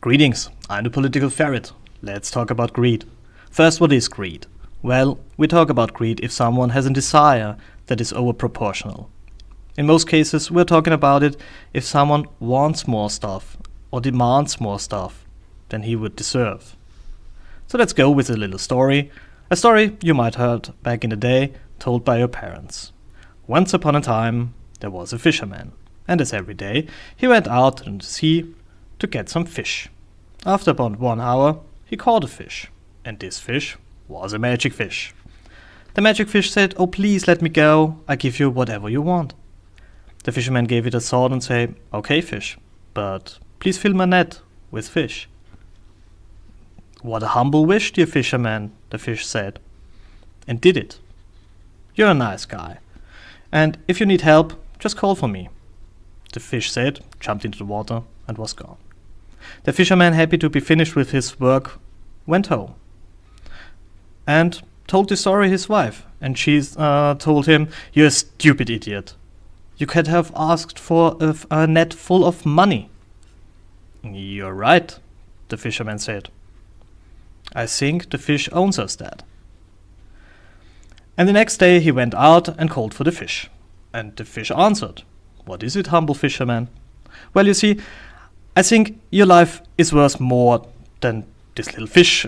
Greetings, I'm the political ferret. Let's talk about greed. First, what is greed? Well, we talk about greed if someone has a desire that is overproportional. In most cases, we're talking about it if someone wants more stuff or demands more stuff than he would deserve. So let's go with a little story. A story you might have heard back in the day, told by your parents. Once upon a time, there was a fisherman, and as every day, he went out into the sea to get some fish. After about 1 hour, he caught a fish, and this fish was a magic fish. The magic fish said, "Oh, please let me go, I give you whatever you want." The fisherman gave it a thought and said, "Okay, fish, but please fill my net with fish." "What a humble wish, dear fisherman," the fish said, and did it. "You're a nice guy, and if you need help, just call for me." The fish said, jumped into the water, and was gone. The fisherman, happy to be finished with his work, went home and told the story to his wife, and she told him, "You're a stupid idiot. You could have asked for a net full of money." "You're right," the fisherman said. "I think the fish owns us that." And the next day he went out and called for the fish. And the fish answered, "What is it, humble fisherman?" "Well, you see, I think your life is worth more than this little fish.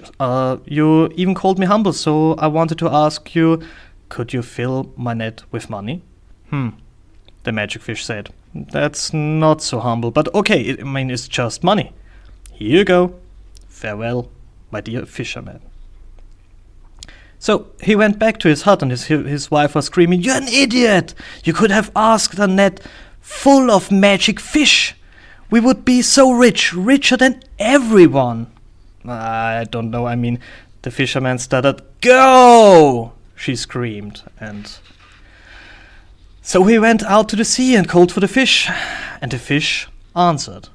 You even called me humble, so I wanted to ask you, could you fill my net with money?" The magic fish said, "That's not so humble, but okay, it's just money. Here you go. Farewell, my dear fisherman." So he went back to his hut, and his wife was screaming, "You're an idiot! You could have asked a net full of magic fish. We would be so rich, richer than everyone." "I don't know, the fisherman stuttered. "Go!" she screamed, and so he went out to the sea and called for the fish, and the fish answered.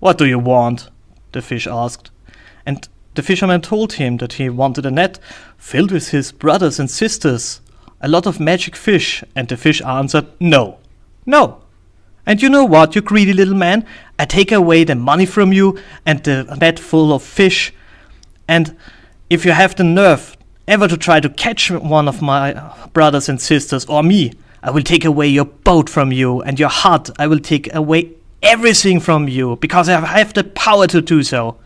"What do you want?" the fish asked, and the fisherman told him that he wanted a net filled with his brothers and sisters, a lot of magic fish, and the fish answered, "No, no. And you know what, you greedy little man? I take away the money from you and the net full of fish, and if you have the nerve ever to try to catch one of my brothers and sisters or me, I will take away your boat from you and your hut. I will take away everything from you because I have the power to do so.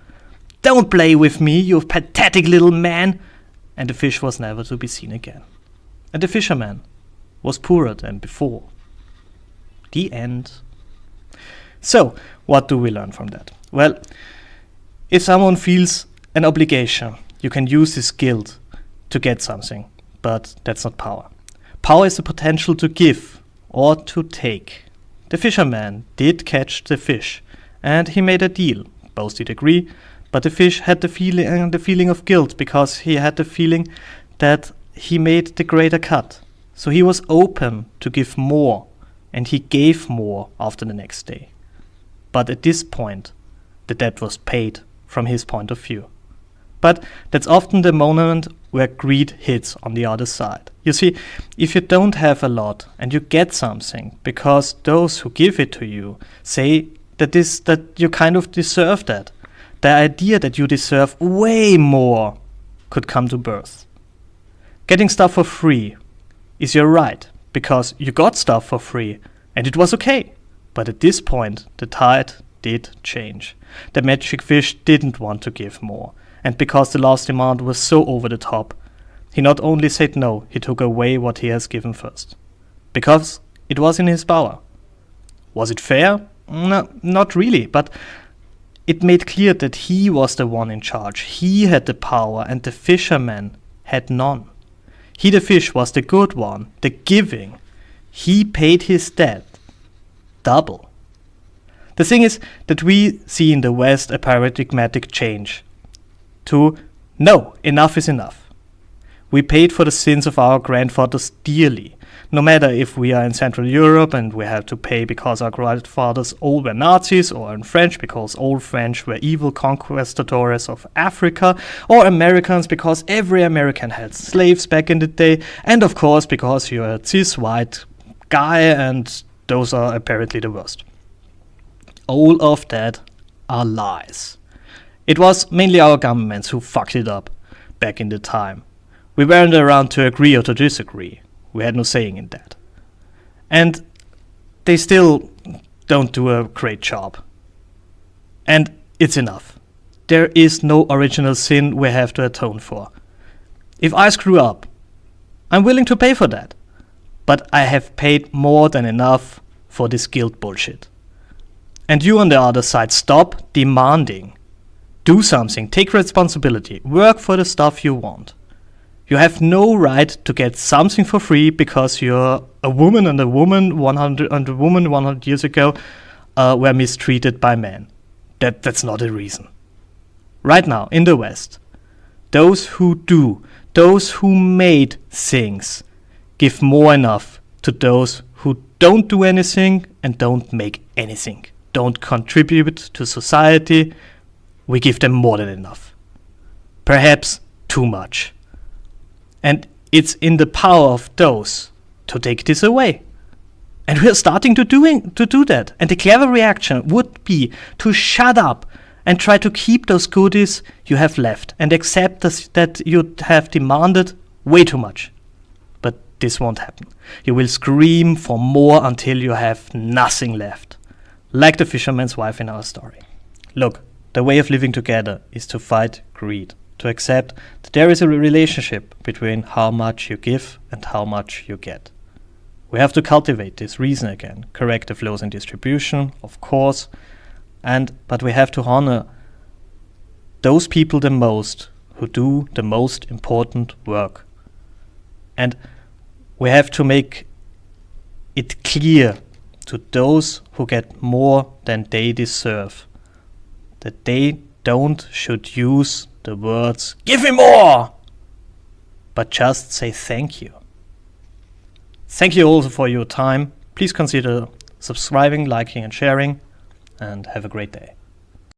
Don't play with me, you pathetic little man." And the fish was never to be seen again. And the fisherman was poorer than before. The end. So, what do we learn from that? Well, if someone feels an obligation, you can use this guilt to get something, but that's not power. Power is the potential to give or to take. The fisherman did catch the fish, and he made a deal. Both did agree, but the fish had the feeling of guilt because he had the feeling that he made the greater cut. So he was open to give more, and he gave more after the next day. But at this point, the debt was paid from his point of view. But that's often the moment where greed hits on the other side. You see, if you don't have a lot and you get something because those who give it to you say that you kind of deserve that, the idea that you deserve way more could come to birth. Getting stuff for free is your right, because you got stuff for free, and it was okay. But at this point, the tide did change. The magic fish didn't want to give more, and because the last demand was so over the top, he not only said no, he took away what he has given first. Because it was in his power. Was it fair? No, not really, but it made clear that he was the one in charge. He had the power, and the fisherman had none. He, the fish, was the good one, the giving. He paid his debt double. The thing is that we see in the West a paradigmatic change to, no, enough is enough. We paid for the sins of our grandfathers dearly. No matter if we are in Central Europe and we have to pay because our grandfathers all were Nazis, or in French because all French were evil conquistadors of Africa, or Americans because every American had slaves back in the day, and of course because you're a cis white guy and those are apparently the worst. All of that are lies. It was mainly our governments who fucked it up back in the time. We weren't around to agree or to disagree. We had no saying in that. And they still don't do a great job. And it's enough. There is no original sin we have to atone for. If I screw up, I'm willing to pay for that. But I have paid more than enough for this guilt bullshit. And you on the other side, stop demanding. Do something, take responsibility, work for the stuff you want. You have no right to get something for free because you're a woman, and a woman 100 years ago were mistreated by men. That's not a reason. Right now, in the West, those who made things, give more enough to those who don't do anything and don't make anything, don't contribute to society. We give them more than enough. Perhaps too much. And it's in the power of those to take this away. And we're starting to do that. And the clever reaction would be to shut up and try to keep those goodies you have left and accept that you have demanded way too much. But this won't happen. You will scream for more until you have nothing left. Like the fisherman's wife in our story. Look, the way of living together is to fight greed, to accept that there is a relationship between how much you give and how much you get. We have to cultivate this reason again, correct the flows in distribution, of course, but we have to honor those people the most who do the most important work. And we have to make it clear to those who get more than they deserve that they should use the words, "Give me more!" but just say thank you. Thank you also for your time. Please consider subscribing, liking and sharing, and have a great day.